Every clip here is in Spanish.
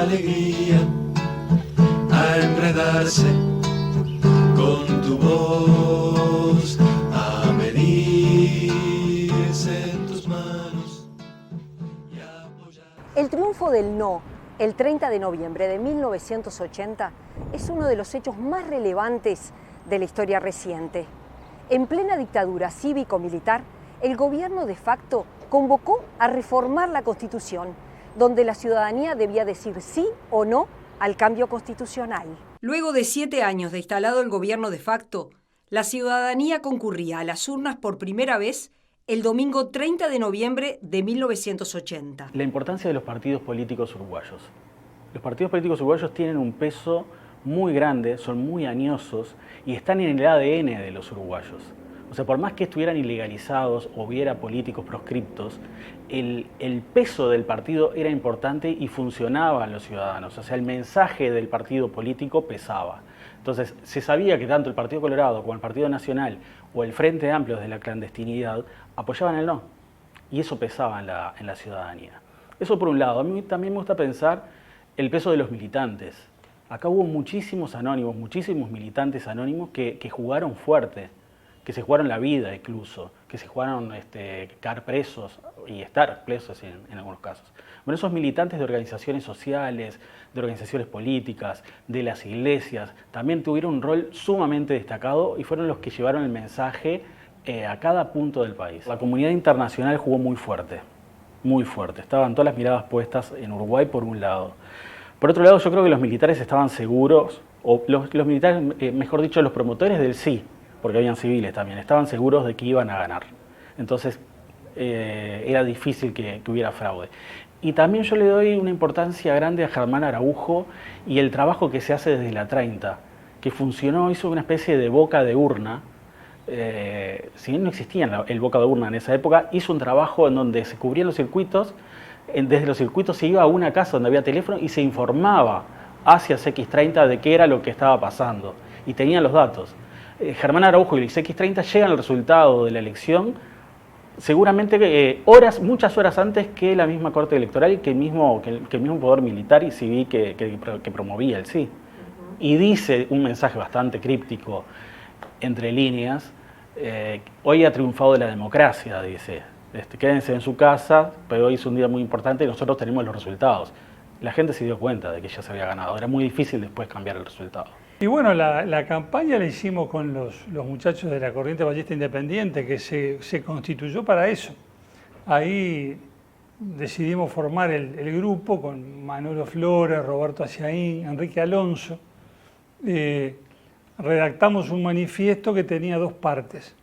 alegría a enredarse con tu voz, a medirse en tus manos y a apoyar. El triunfo del no, el 30 de noviembre de 1980, es uno de los hechos más relevantes de la historia reciente. En plena dictadura cívico-militar, el gobierno de facto convocó a reformar la Constitución, donde la ciudadanía debía decir sí o no al cambio constitucional. Luego de 7 años de instalado el gobierno de facto, la ciudadanía concurría a las urnas por primera vez el domingo 30 de noviembre de 1980. La importancia de los partidos políticos uruguayos. Los partidos políticos uruguayos tienen un peso muy grande, son muy añosos y están en el ADN de los uruguayos. O sea, por más que estuvieran ilegalizados o hubiera políticos proscriptos, el peso del partido era importante y funcionaba en los ciudadanos. O sea, el mensaje del partido político pesaba. Entonces, se sabía que tanto el Partido Colorado como el Partido Nacional o el Frente Amplio de la clandestinidad apoyaban el no. Y eso pesaba en la ciudadanía. Eso por un lado. A mí también me gusta pensar el peso de los militantes. Acá hubo muchísimos anónimos, muchísimos militantes anónimos que jugaron fuerte, que se jugaron la vida incluso, que se jugaron quedar presos y estar presos en algunos casos. Bueno, esos militantes de organizaciones sociales, de organizaciones políticas, de las iglesias, también tuvieron un rol sumamente destacado y fueron los que llevaron el mensaje a cada punto del país. La comunidad internacional jugó muy fuerte, muy fuerte. Estaban todas las miradas puestas en Uruguay por un lado. Por otro lado, yo creo que los militares estaban seguros, o los militares, mejor dicho, los promotores del sí, porque habían civiles también, estaban seguros de que iban a ganar. Entonces, era difícil que hubiera fraude. Y también yo le doy una importancia grande a Germán Araujo y el trabajo que se hace desde la 30, que funcionó, hizo una especie de boca de urna. Si bien no existía el boca de urna en esa época, hizo un trabajo en donde se cubrían los circuitos, desde los circuitos se iba a una casa donde había teléfono y se informaba hacia CX30 de qué era lo que estaba pasando. Y tenían los datos. Germán Araujo y el CX30 llegan al resultado de la elección seguramente muchas horas antes que la misma Corte Electoral y que el mismo poder militar y civil que promovía el sí. Y dice un mensaje bastante críptico, entre líneas, hoy ha triunfado la democracia, dice. Quédense en su casa, pero hoy es un día muy importante y nosotros tenemos los resultados. La gente se dio cuenta de que ya se había ganado, era muy difícil después cambiar el resultado. Y bueno, la campaña la hicimos con los muchachos de la Corriente Ballista Independiente, que se constituyó para eso. Ahí decidimos formar el grupo con Manolo Flores, Roberto Aciaín, Enrique Alonso. Redactamos un manifiesto que tenía 2 partes.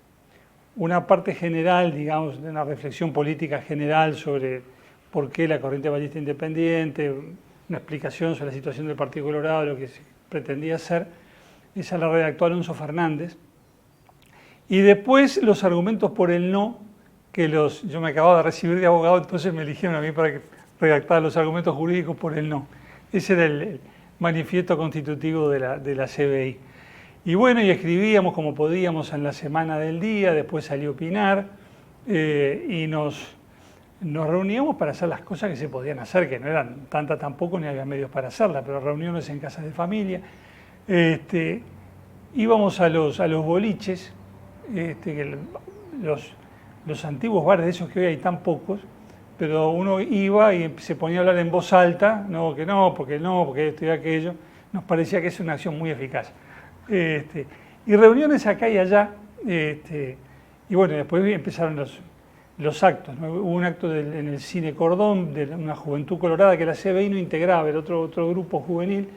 Una parte general, digamos, de una reflexión política general sobre por qué la Corriente Ballista Independiente, una explicación sobre la situación del Partido Colorado, lo que se pretendía hacer. Esa la redactó Alonso Fernández. Y después los argumentos por el no, que yo me acababa de recibir de abogado, entonces me eligieron a mí para que redactara los argumentos jurídicos por el no. Ese era el manifiesto constitutivo de la CBI. Y bueno, y escribíamos como podíamos en la semana del día, después salió Pinar, y nos reuníamos para hacer las cosas que se podían hacer, que no eran tantas tampoco, ni había medios para hacerlas, pero reuniones en casas de familia. Íbamos a los boliches, los antiguos bares de esos que hoy hay tan pocos, pero uno iba y se ponía a hablar en voz alta, porque esto y aquello. Nos parecía que es una acción muy eficaz. Y reuniones acá y allá, y bueno, después empezaron los actos, ¿no? Hubo un acto en el Cine Cordón de una Juventud Colorada que la CBI no integraba, era otro grupo juvenil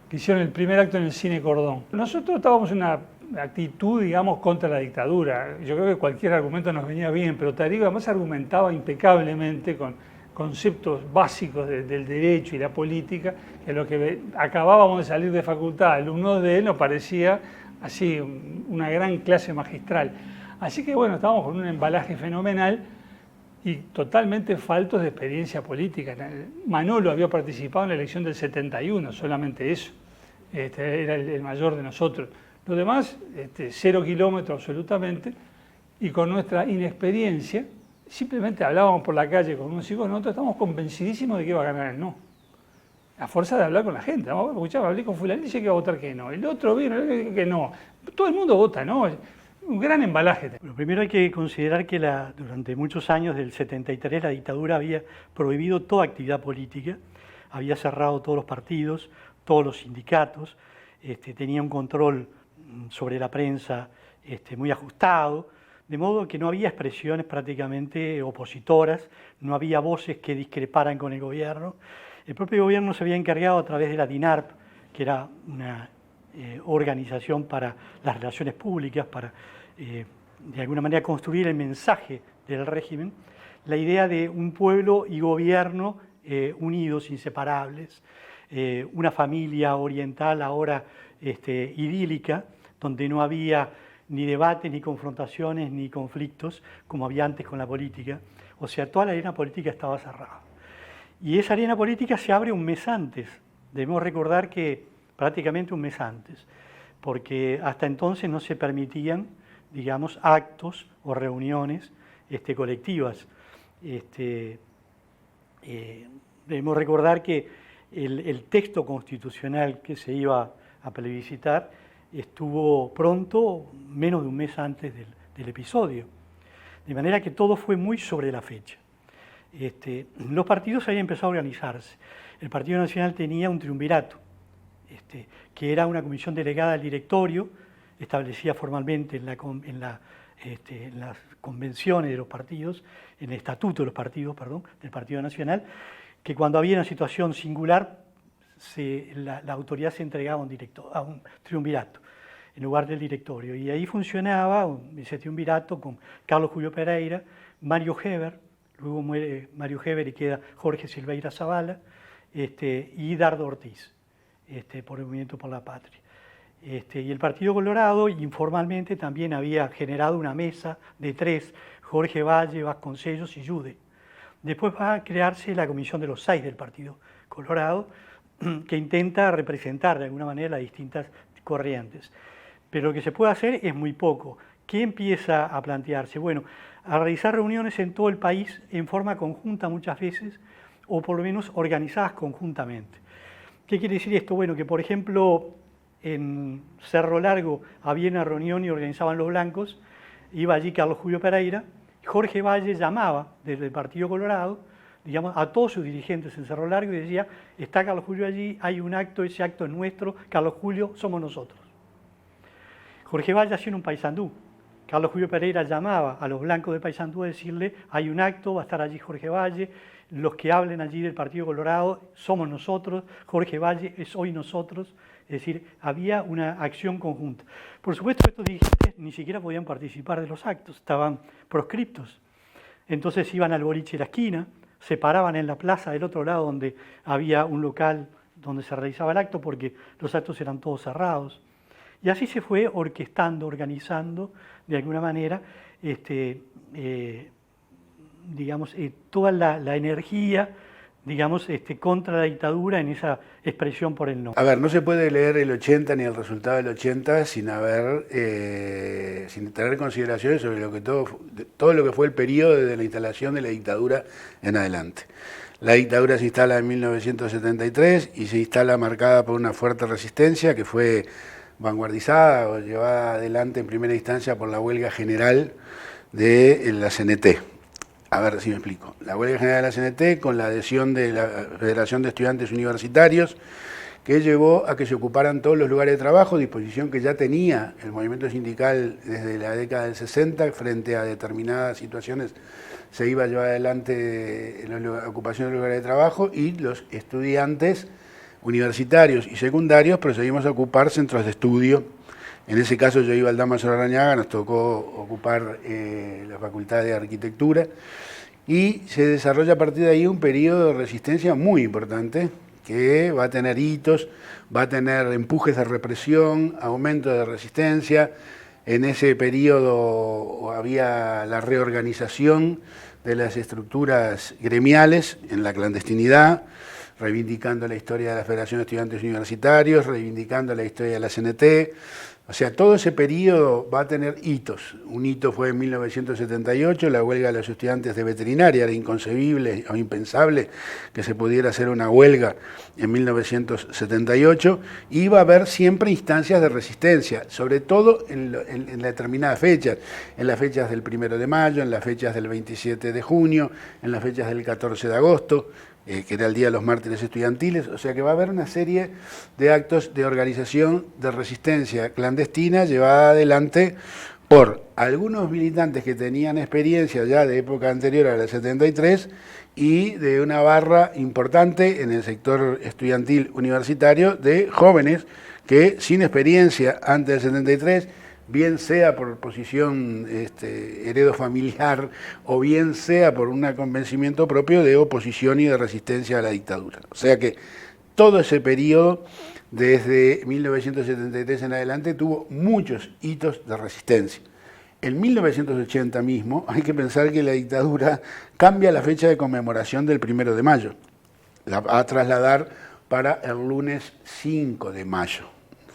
que hicieron el primer acto en el Cine Cordón. Nosotros estábamos en una actitud, digamos, contra la dictadura. Yo creo que cualquier argumento nos venía bien, pero Tarígo además argumentaba impecablemente con conceptos básicos del derecho y la política, que lo que acabábamos de salir de facultad, alumnos de él, nos parecía así una gran clase magistral. Así que bueno, estábamos con un embalaje fenomenal y totalmente faltos de experiencia política. Manolo había participado en la elección del 71, solamente eso. Era el mayor de nosotros. Los demás, 0 kilómetros absolutamente, y con nuestra inexperiencia, simplemente hablábamos por la calle con unos y con otros, estábamos convencidísimos de que iba a ganar el no. a fuerza de hablar con la gente. ¿No? Escuchaba, hablé con fulano y dice que va a votar que no. El otro vino que no. Todo el mundo vota, ¿no? Un gran embalaje. Bueno, primero hay que considerar que durante muchos años, del 73, la dictadura había prohibido toda actividad política, había cerrado todos los partidos, todos los sindicatos, tenía un control sobre la prensa muy ajustado, de modo que no había expresiones prácticamente opositoras, no había voces que discreparan con el gobierno. El propio gobierno se había encargado a través de la DINARP, que era una organización para las relaciones públicas, para de alguna manera construir el mensaje del régimen, la idea de un pueblo y gobierno unidos, inseparables, una familia oriental ahora idílica, donde no había ni debates, ni confrontaciones, ni conflictos, como había antes con la política. O sea, toda la arena política estaba cerrada. Y esa arena política se abre un mes antes. Debemos recordar que prácticamente un mes antes, porque hasta entonces no se permitían, digamos, actos o reuniones colectivas. Debemos recordar que el texto constitucional que se iba a plebiscitar estuvo pronto, menos de un mes antes del episodio. De manera que todo fue muy sobre la fecha. Los partidos habían empezado a organizarse. El Partido Nacional tenía un triunvirato, que era una comisión delegada al directorio, establecida formalmente en las convenciones de los partidos, en el estatuto de los partidos, perdón, del Partido Nacional, que cuando había una situación singular, la autoridad se entregaba a un triunvirato en lugar del directorio. Y ahí funcionaba ese triunvirato con Carlos Julio Pereira, Mario Heber, luego muere Mario Heber y queda Jorge Silveira Zavala, y Dardo Ortiz, por el Movimiento por la Patria. Y el Partido Colorado informalmente también había generado una mesa de 3, Jorge Valle, Vasconcellos y Yude. Después va a crearse la Comisión de los 6 del Partido Colorado, que intenta representar de alguna manera las distintas corrientes. Pero lo que se puede hacer es muy poco. ¿Qué empieza a plantearse? Bueno, a realizar reuniones en todo el país en forma conjunta muchas veces, o por lo menos organizadas conjuntamente. ¿Qué quiere decir esto? Bueno, que por ejemplo en Cerro Largo había una reunión y organizaban los blancos, iba allí Carlos Julio Pereira, Jorge Valle llamaba desde el Partido Colorado, digamos, a todos sus dirigentes en Cerro Largo y decía, está Carlos Julio allí, hay un acto, ese acto es nuestro, Carlos Julio somos nosotros. Jorge Valle hacía un paysandú. Carlos Julio Pereira llamaba a los blancos de Paysandú a decirle, hay un acto, va a estar allí Jorge Valle, los que hablen allí del Partido Colorado somos nosotros, Jorge Valle es hoy nosotros, es decir, había una acción conjunta. Por supuesto, estos dirigentes ni siquiera podían participar de los actos, estaban proscriptos. Entonces iban al boliche de la esquina, se paraban en la plaza del otro lado donde había un local donde se realizaba el acto porque los actos eran todos cerrados. Y así se fue orquestando, organizando, de alguna manera, digamos, toda la energía, digamos, contra la dictadura en esa expresión por el no. A ver, no se puede leer el 80 ni el resultado del 80 sin tener consideraciones sobre todo lo que fue el periodo desde la instalación de la dictadura en adelante. La dictadura se instala en 1973 y se instala marcada por una fuerte resistencia que fue vanguardizada o llevada adelante en primera instancia por la huelga general de la CNT. A ver si me explico. La huelga general de la CNT con la adhesión de la Federación de Estudiantes Universitarios, que llevó a que se ocuparan todos los lugares de trabajo, disposición que ya tenía el movimiento sindical desde la década del 60, frente a determinadas situaciones se iba a llevar adelante la ocupación de los lugares de trabajo, y los estudiantes universitarios y secundarios procedimos a ocupar centros de estudio. En ese caso yo iba al Damaso Larrañaga, nos tocó ocupar la Facultad de Arquitectura, y se desarrolla a partir de ahí un periodo de resistencia muy importante, que va a tener hitos, va a tener empujes de represión, aumento de resistencia. En ese periodo había la reorganización de las estructuras gremiales en la clandestinidad, reivindicando la historia de la Federación de Estudiantes Universitarios, reivindicando la historia de la CNT, O sea, todo ese periodo va a tener hitos. Un hito fue en 1978, la huelga de los estudiantes de veterinaria. Era inconcebible o impensable que se pudiera hacer una huelga en 1978. Y iba a haber siempre instancias de resistencia, sobre todo en determinadas fechas. En las fechas del 1 de mayo, en las fechas del 27 de junio, en las fechas del 14 de agosto. Que era el Día de los Mártires Estudiantiles, o sea que va a haber una serie de actos de organización de resistencia clandestina llevada adelante por algunos militantes que tenían experiencia ya de época anterior a la 73 y de una barra importante en el sector estudiantil universitario de jóvenes que sin experiencia antes del 73, bien sea por posición heredo familiar o bien sea por un convencimiento propio de oposición y de resistencia a la dictadura. O sea que todo ese periodo, desde 1973 en adelante, tuvo muchos hitos de resistencia. En 1980 mismo hay que pensar que la dictadura cambia la fecha de conmemoración del 1 de mayo. La va a trasladar para el lunes 5 de mayo.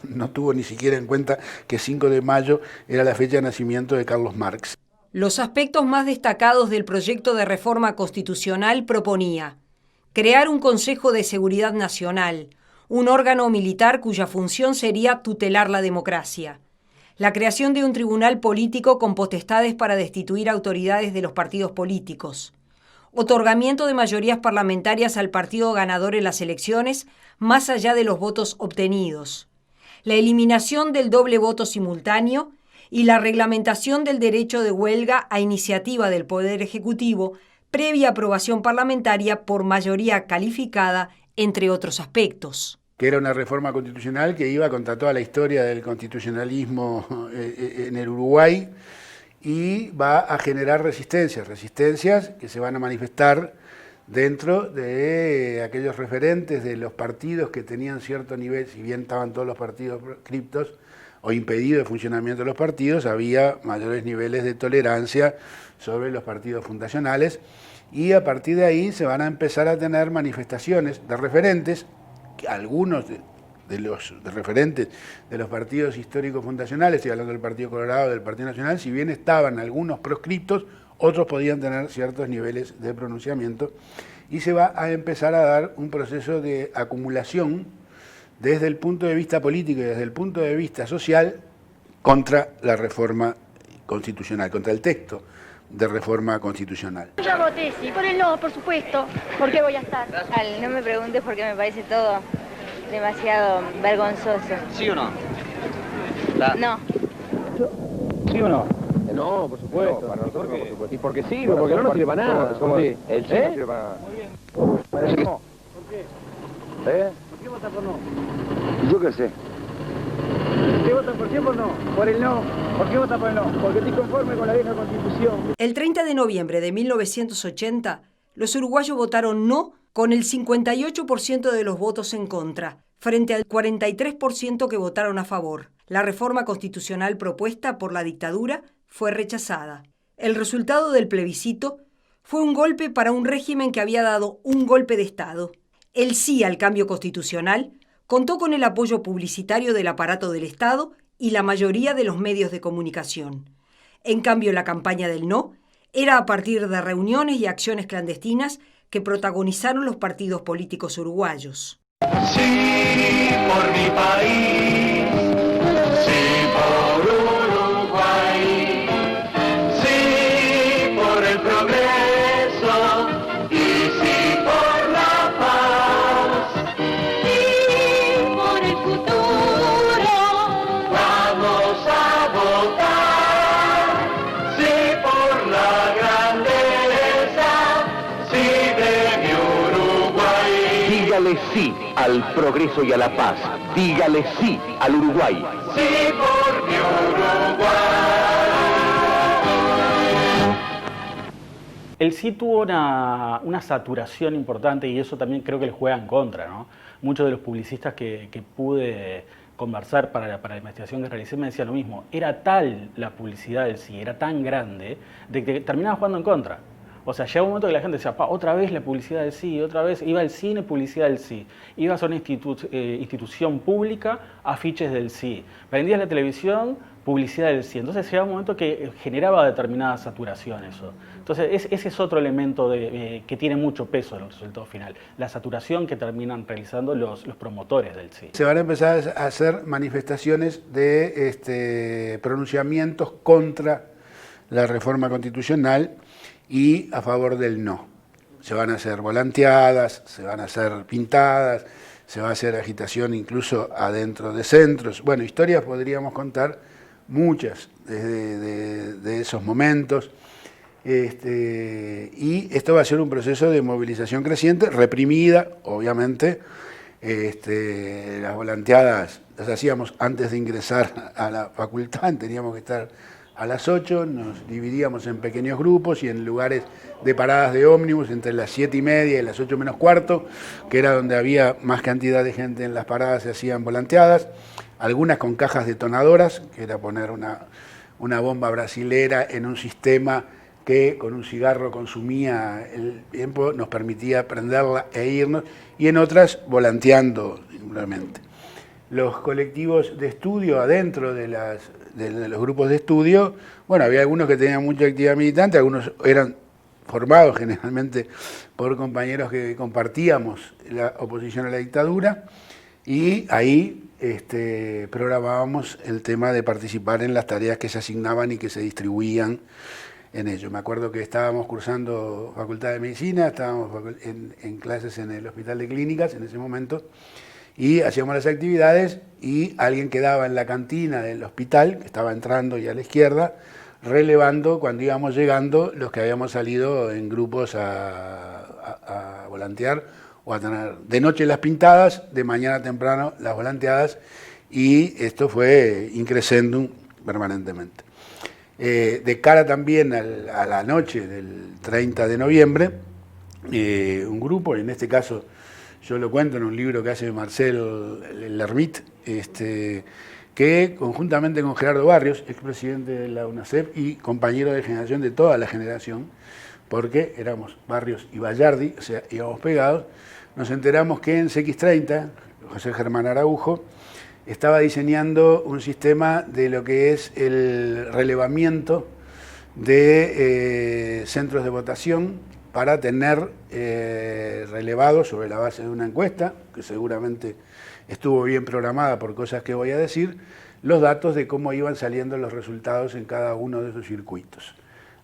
No tuvo ni siquiera en cuenta que 5 de mayo era la fecha de nacimiento de Carlos Marx. Los aspectos más destacados del proyecto de reforma constitucional proponía crear un Consejo de Seguridad Nacional, un órgano militar cuya función sería tutelar la democracia, la creación de un tribunal político con potestades para destituir autoridades de los partidos políticos, otorgamiento de mayorías parlamentarias al partido ganador en las elecciones más allá de los votos obtenidos, la eliminación del doble voto simultáneo y la reglamentación del derecho de huelga a iniciativa del Poder Ejecutivo previa aprobación parlamentaria por mayoría calificada, entre otros aspectos. Que era una reforma constitucional que iba contra toda la historia del constitucionalismo en el Uruguay y va a generar resistencias que se van a manifestar dentro de aquellos referentes de los partidos que tenían cierto nivel, si bien estaban todos los partidos proscriptos o impedido el funcionamiento de los partidos, había mayores niveles de tolerancia sobre los partidos fundacionales y a partir de ahí se van a empezar a tener manifestaciones de referentes, que algunos de los referentes de los partidos históricos fundacionales, estoy hablando del Partido Colorado, del Partido Nacional, si bien estaban algunos proscriptos, otros podían tener ciertos niveles de pronunciamiento y se va a empezar a dar un proceso de acumulación desde el punto de vista político y desde el punto de vista social contra la reforma constitucional, contra el texto de reforma constitucional. Ya voté, sí, por el no, por supuesto. ¿Por qué voy a estar? No me preguntes porque me parece todo demasiado vergonzoso. ¿Sí o no? No. ¿Sí o no? No, por supuesto. No, para nosotros no, por supuesto. ¿Y porque sí? Porque no sirve para nada. Sí. El sí no sirve para nada. Parece que no. ¿Por qué? ¿Por qué vota por no? Yo qué sé. ¿Por qué vota por sí o por no? Por el no. ¿Por qué vota por el no? Porque estoy conforme con la vieja Constitución. El 30 de noviembre de 1980, los uruguayos votaron no con el 58% de los votos en contra, frente al 43% que votaron a favor. La reforma constitucional propuesta por la dictadura fue rechazada. El resultado del plebiscito fue un golpe para un régimen que había dado un golpe de Estado. El sí al cambio constitucional contó con el apoyo publicitario del aparato del Estado y la mayoría de los medios de comunicación. En cambio, la campaña del no era a partir de reuniones y acciones clandestinas que protagonizaron los partidos políticos uruguayos. Sí, por mi país, sí, por Uruguay, sí, por el progreso y sí, por la paz, Sí, por el futuro. vamos a votar, sí, por la grandeza, sí, de mi Uruguay. Dígale sí al progreso y a la paz. Dígale sí al Uruguay. Sí, por mi Uruguay. El sí tuvo una saturación importante y eso también creo que le juega en contra, ¿no? Muchos de los publicistas que pude conversar para la investigación que realicé me decían lo mismo. Era tal la publicidad del sí, era tan grande, de que terminaba jugando en contra. O sea, llega un momento que la gente decía, otra vez la publicidad del sí, otra vez iba al cine, publicidad del sí. Ibas a una institución pública, afiches del sí. Prendías la televisión, publicidad del sí. Entonces llegaba un momento que generaba determinada saturación eso. Entonces ese es otro elemento que tiene mucho peso en el resultado final, la saturación que terminan realizando los promotores del sí. Se van a empezar a hacer manifestaciones de pronunciamientos contra la reforma constitucional y a favor del no. Se van a hacer volanteadas, se van a hacer pintadas, se va a hacer agitación incluso adentro de centros. Bueno, historias podríamos contar muchas de esos momentos. Y esto va a ser un proceso de movilización creciente, reprimida, obviamente. Las volanteadas las hacíamos antes de ingresar a la facultad, teníamos que estar a las 8, nos dividíamos en pequeños grupos y en lugares de paradas de ómnibus entre las 7:30 y las 8 menos cuarto, que era donde había más cantidad de gente en las paradas, se hacían volanteadas, algunas con cajas detonadoras, que era poner una bomba brasilera en un sistema que con un cigarro consumía el tiempo, nos permitía prenderla e irnos, y en otras volanteando simplemente. Los colectivos de estudio adentro de los grupos de estudio, bueno, había algunos que tenían mucha actividad militante, algunos eran formados generalmente por compañeros que compartíamos la oposición a la dictadura, y ahí programábamos el tema de participar en las tareas que se asignaban y que se distribuían en ello. Me acuerdo que estábamos cursando Facultad de Medicina, estábamos en clases en el Hospital de Clínicas en ese momento, y hacíamos las actividades y alguien quedaba en la cantina del hospital, que estaba entrando y a la izquierda, relevando cuando íbamos llegando los que habíamos salido en grupos a volantear o a tener de noche las pintadas, de mañana temprano las volanteadas, y esto fue increscendum permanentemente. De cara también a la noche del 30 de noviembre, un grupo, en este caso yo lo cuento en un libro que hace Marcel Lermit, que conjuntamente con Gerardo Barrios, expresidente de la UNACEP y compañero de generación de toda la generación, porque éramos Barrios y Bayardi, o sea, íbamos pegados, nos enteramos que en CX30, José Germán Araujo, estaba diseñando un sistema de lo que es el relevamiento de centros de votación para tener relevados sobre la base de una encuesta, que seguramente estuvo bien programada por cosas que voy a decir, los datos de cómo iban saliendo los resultados en cada uno de esos circuitos.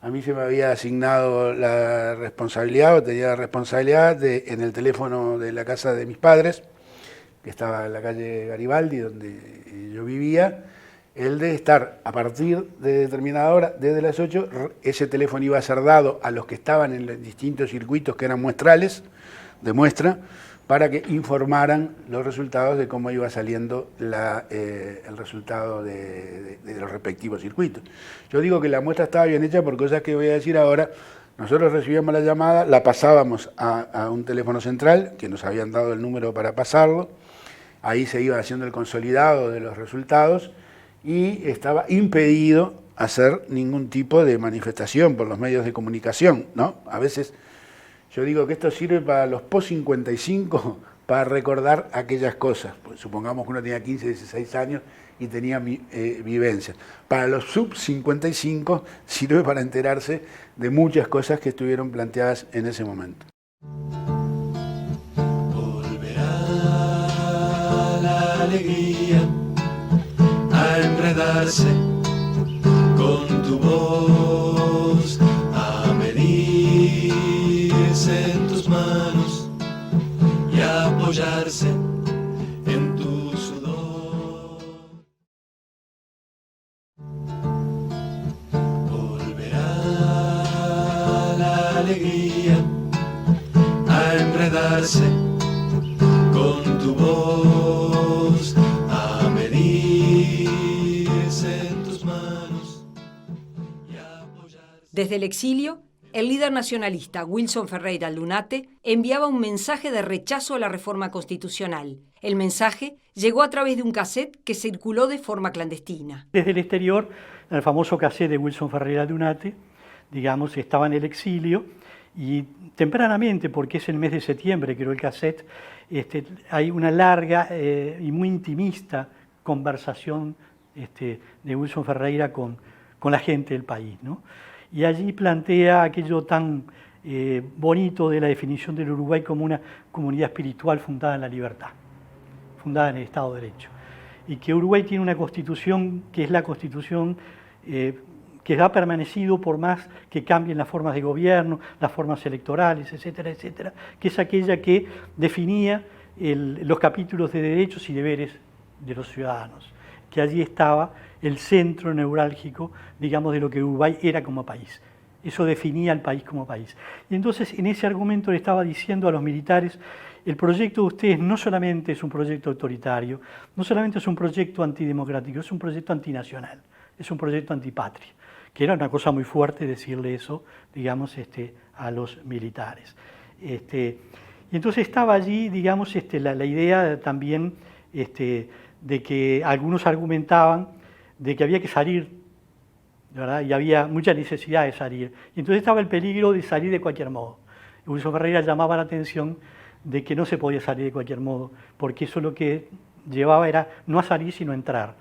A mí se me había asignado la responsabilidad, o tenía la responsabilidad en el teléfono de la casa de mis padres, que estaba en la calle Garibaldi, donde yo vivía, el de estar a partir de determinada hora, desde las 8, ese teléfono iba a ser dado a los que estaban en los distintos circuitos que eran muestrales, de muestra, para que informaran los resultados de cómo iba saliendo el resultado de los respectivos circuitos. Yo digo que la muestra estaba bien hecha por cosas que voy a decir ahora. Nosotros recibíamos la llamada, la pasábamos a un teléfono central, que nos habían dado el número para pasarlo, ahí se iba haciendo el consolidado de los resultados, y estaba impedido hacer ningún tipo de manifestación por los medios de comunicación, ¿no? A veces yo digo que esto sirve para los post-55, para recordar aquellas cosas. Pues supongamos que uno tenía 15, 16 años y tenía vivencias. Para los sub-55 sirve para enterarse de muchas cosas que estuvieron planteadas en ese momento. Volverá la alegría a enredarse con tu voz, a medirse en tus manos y a apoyarse en tu sudor. Volverá la alegría a enredarse con tu voz, a medirse en tus manos y a apoyarse. Desde el exilio, el líder nacionalista Wilson Ferreira Aldunate enviaba un mensaje de rechazo a la reforma constitucional. El mensaje llegó a través de un cassette que circuló de forma clandestina. Desde el exterior, el famoso cassette de Wilson Ferreira Aldunate, digamos, estaba en el exilio Y tempranamente, porque es el mes de septiembre, creo el cassette, hay una larga y muy intimista conversación de Wilson Ferreira con la gente del país, ¿no? Y allí plantea aquello tan bonito de la definición del Uruguay como una comunidad espiritual fundada en la libertad, fundada en el Estado de Derecho. Y que Uruguay tiene una constitución que es la constitución que ha permanecido por más que cambien las formas de gobierno, las formas electorales, etcétera, etcétera, que es aquella que definía los capítulos de derechos y deberes de los ciudadanos, que allí estaba el centro neurálgico, digamos, de lo que Uruguay era como país. Eso definía al país como país. Y entonces en ese argumento le estaba diciendo a los militares: el proyecto de ustedes no solamente es un proyecto autoritario, no solamente es un proyecto antidemocrático, es un proyecto antinacional, es un proyecto antipatria, que era una cosa muy fuerte decirle eso, digamos, a los militares. Y entonces estaba allí, digamos, la idea también de que algunos argumentaban de que había que salir, ¿verdad? Y había mucha necesidad de salir. Y entonces estaba el peligro de salir de cualquier modo. Wilson Ferreira llamaba la atención de que no se podía salir de cualquier modo, porque eso lo que llevaba era no a salir sino a entrar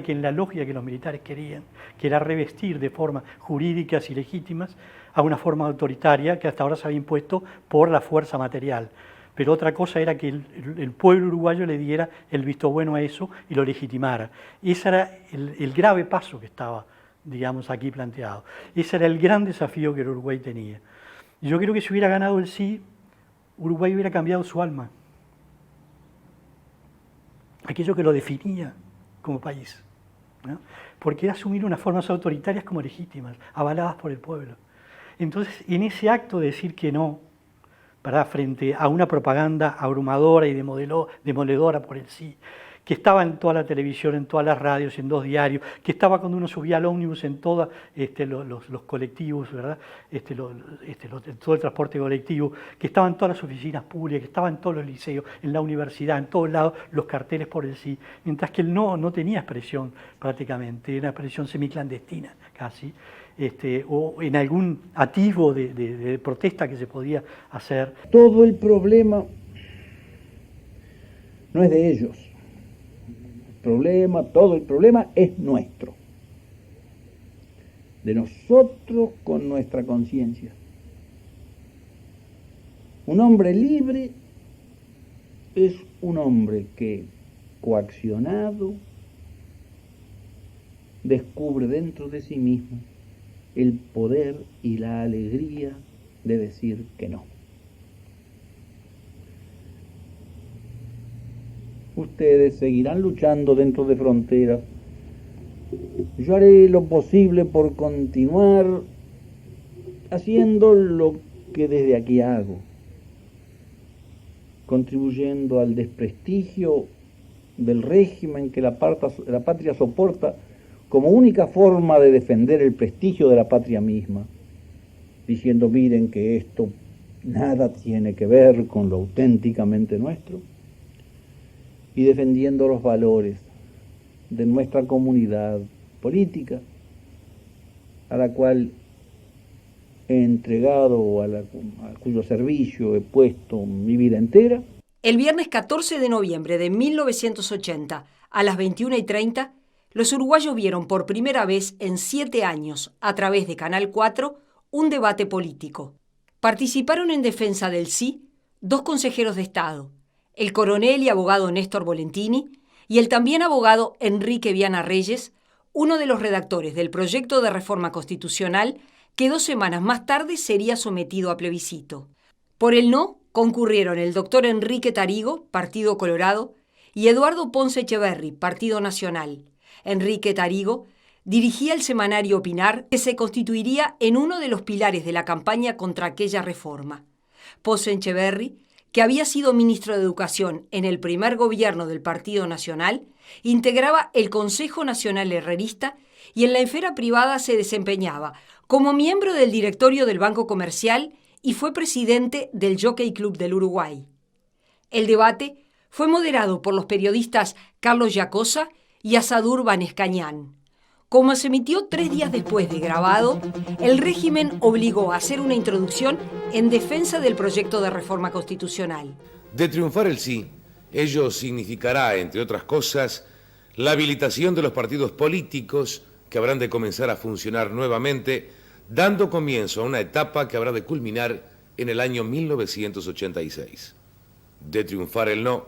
que en la lógica que los militares querían, que era revestir de formas jurídicas y legítimas a una forma autoritaria que hasta ahora se había impuesto por la fuerza material. Pero otra cosa era que el pueblo uruguayo le diera el visto bueno a eso y lo legitimara. Y ese era el grave paso que estaba, digamos, aquí planteado. Ese era el gran desafío que el Uruguay tenía. Y yo creo que si hubiera ganado el sí, Uruguay hubiera cambiado su alma. Aquello que lo definía como país, ¿no? Porque era asumir unas formas autoritarias como legítimas, avaladas por el pueblo. Entonces, en ese acto de decir que no, ¿verdad?, frente a una propaganda abrumadora y demoledora por el sí, que estaba en toda la televisión, en todas las radios, en 2 diarios, que estaba cuando uno subía al ómnibus en todos los colectivos, ¿verdad?, todo el transporte colectivo, que estaba en todas las oficinas públicas, que estaba en todos los liceos, en la universidad, en todos lados, los carteles por el sí, mientras que el no tenía expresión prácticamente, era una expresión semiclandestina casi, o en algún atisbo de protesta que se podía hacer. Todo el problema no es de ellos. Todo el problema es nuestro, de nosotros con nuestra conciencia. Un hombre libre es un hombre que, coaccionado, descubre dentro de sí mismo el poder y la alegría de decir que no. Ustedes seguirán luchando dentro de fronteras. Yo haré lo posible por continuar haciendo lo que desde aquí hago, contribuyendo al desprestigio del régimen que la patria soporta como única forma de defender el prestigio de la patria misma, diciendo: miren que esto nada tiene que ver con lo auténticamente nuestro, y defendiendo los valores de nuestra comunidad política, a la cual he entregado, a cuyo servicio he puesto mi vida entera. El viernes 14 de noviembre de 1980, a las 21:30, los uruguayos vieron por primera vez en 7 años, a través de Canal 4, un debate político. Participaron en defensa del sí 2 consejeros de Estado, el coronel y abogado Néstor Volentini y el también abogado Enrique Viana Reyes, uno de los redactores del proyecto de reforma constitucional que 2 semanas más tarde sería sometido a plebiscito. Por el no concurrieron el doctor Enrique Tarigo, Partido Colorado, y Eduardo Ponce Echeverri, Partido Nacional. Enrique Tarigo dirigía el semanario Opinar, que se constituiría en uno de los pilares de la campaña contra aquella reforma. Ponce Echeverri, que había sido ministro de Educación en el primer gobierno del Partido Nacional, integraba el Consejo Nacional Herrerista y en la esfera privada se desempeñaba como miembro del directorio del Banco Comercial y fue presidente del Jockey Club del Uruguay. El debate fue moderado por los periodistas Carlos Yacosa y Asadur Banescañán. Como se emitió 3 días después de grabado, el régimen obligó a hacer una introducción en defensa del proyecto de reforma constitucional. De triunfar el sí, ello significará, entre otras cosas, la habilitación de los partidos políticos que habrán de comenzar a funcionar nuevamente, dando comienzo a una etapa que habrá de culminar en el año 1986. De triunfar el no,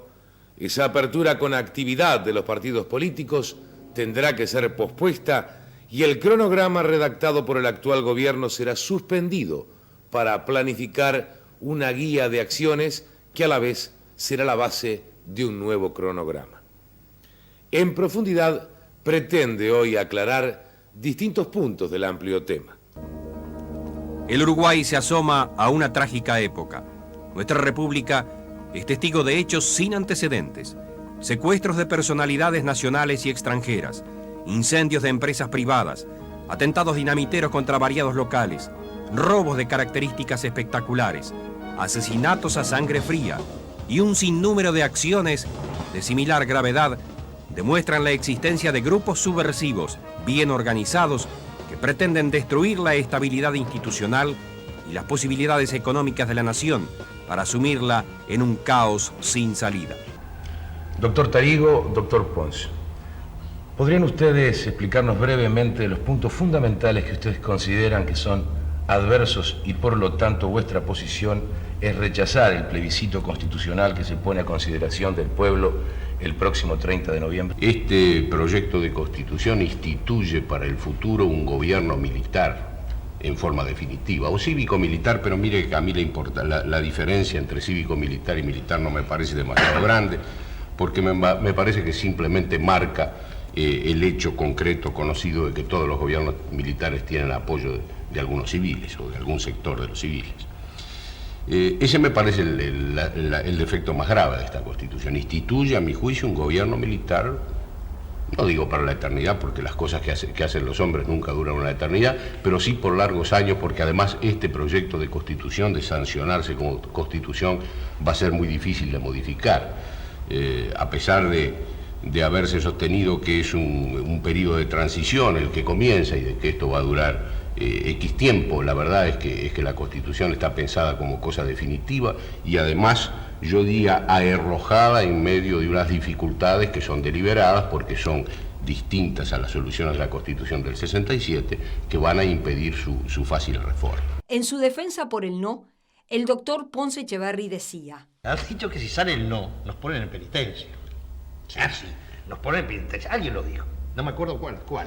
esa apertura con actividad de los partidos políticos tendrá que ser pospuesta y el cronograma redactado por el actual gobierno será suspendido para planificar una guía de acciones que a la vez será la base de un nuevo cronograma. En profundidad pretende hoy aclarar distintos puntos del amplio tema. El Uruguay se asoma a una trágica época. Nuestra república es testigo de hechos sin antecedentes. Secuestros de personalidades nacionales y extranjeras, incendios de empresas privadas, atentados dinamiteros contra variados locales, robos de características espectaculares, asesinatos a sangre fría y un sinnúmero de acciones de similar gravedad demuestran la existencia de grupos subversivos bien organizados que pretenden destruir la estabilidad institucional y las posibilidades económicas de la nación para sumirla en un caos sin salida. Doctor Tarigo, doctor Pons, ¿podrían ustedes explicarnos brevemente los puntos fundamentales que ustedes consideran que son adversos y por lo tanto vuestra posición es rechazar el plebiscito constitucional que se pone a consideración del pueblo el próximo 30 de noviembre? Este proyecto de constitución instituye para el futuro un gobierno militar en forma definitiva, o cívico-militar, pero mire que a mí la diferencia entre cívico-militar y militar no me parece demasiado grande, porque me parece que simplemente marca el hecho concreto conocido de que todos los gobiernos militares tienen apoyo de algunos civiles o de algún sector de los civiles. Ese me parece el defecto más grave de esta Constitución. Instituye, a mi juicio, un gobierno militar, no digo para la eternidad, porque las cosas que hacen los hombres nunca duran una eternidad, pero sí por largos años, porque además este proyecto de Constitución, de sancionarse como Constitución, va a ser muy difícil de modificar. A pesar de haberse sostenido que es un periodo de transición el que comienza y de que esto va a durar X tiempo, la verdad es que la Constitución está pensada como cosa definitiva y además, yo diría, arrojada en medio de unas dificultades que son deliberadas porque son distintas a las soluciones de la Constitución del 67 que van a impedir su fácil reforma. En su defensa por el no, el doctor Ponce Echeverri decía: Has dicho que si sale el no, nos ponen en penitencia. Sí, nos ponen en penitencia. Alguien lo dijo. No me acuerdo cuál.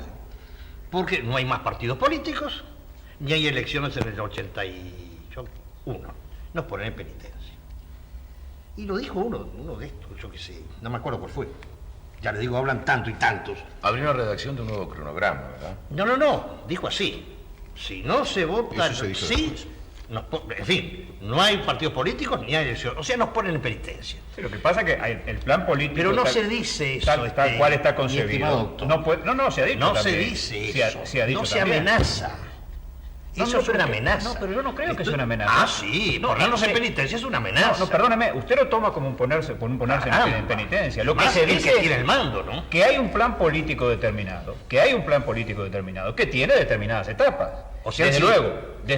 Porque no hay más partidos políticos, ni hay elecciones en el 81. Nos ponen en penitencia. Y lo dijo uno de estos, yo qué sé, no me acuerdo cuál fue. Ya le digo, hablan tanto y tantos. Habría una redacción de un nuevo cronograma, ¿verdad? No, dijo así. Si no se vota, Eso se dijo sí. después. En fin, no hay partidos políticos ni hay elecciones. O sea, nos ponen en penitencia. Sí, lo que pasa es que el plan político... Pero no se dice eso. Tal cual está concebido. No se ha dicho. No también. se dice eso. Se ha dicho no se también. amenaza. Eso es una amenaza. No, pero yo no creo que sea una amenaza. Ah, sí, ponernos en penitencia es una amenaza. No, perdóneme, usted lo toma como un ponerse en penitencia. Lo que se dice que tiene el mando, ¿no? Que hay un plan político determinado, que tiene determinadas etapas. O sea, desde